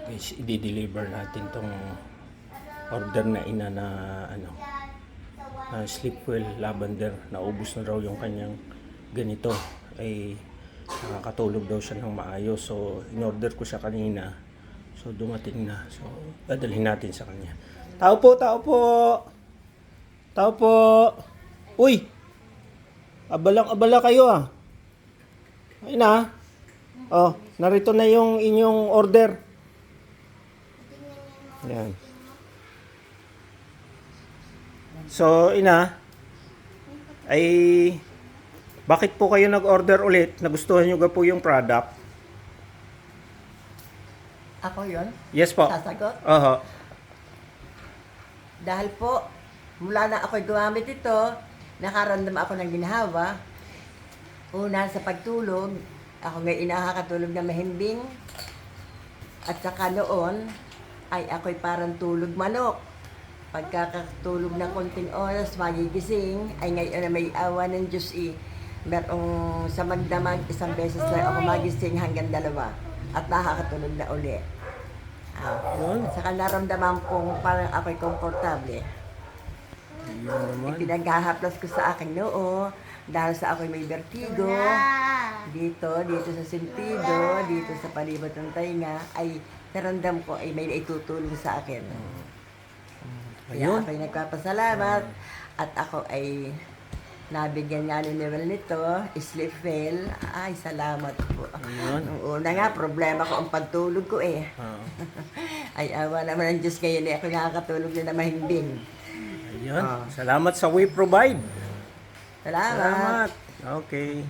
Guys, i-deliver natin tong order na ina na Sleepwell Lavender. Naubos na raw yung kanyang ganito. Ay nakakatulog daw siya ng maayos. So in-order ko siya kanina. So dumating na. So dadalhin natin sa kanya. Tao po, tao po. Tao po. Uy! Abalang-abala kayo ah. Ayun na. Oh, narito na yung inyong order. Yan. So, ina, ay bakit po kayo nag-order ulit? Nagustuhan nyo ga po yung product? Ako yon. Yes po. Sasagot. Oho. Dahil po, mula na ako'y gumamit ito, nakaramdam ako ng ginhawa. Una sa pagtulog, ako ngayon nakakatulog na mahimbing. At saka noon, ay ako'y parang tulog manok. Pagkakatulog ng konting oras, magigising, ay ngayon na may awa ng Diyos merong sa magdamag, isang beses na ako magising hanggang 2. At nakakatulog na uli. Yun. Saka naramdaman kong parang ako'y komportable. Yun naman. Ipinaghahaplas ko sa aking noo dahil sa ako'y may vertigo. Dito sa sentido, dito sa palibot ng tainga, ay naramdam ko ay may naitutulong sa akin. Kaya Ayun. ako'y nagpapasalamat at ako ay nabigyan nga ni Newell nito, Sleepwell. Ay, salamat po. Ayun. Nung una nga, problema ko ang pagtulog ko eh. Ay, awa naman ng Diyos ngayon eh, ako nakakatulog na mahimbing. Ayun. Salamat sa We Provide. Salamat. Salamat. Okay.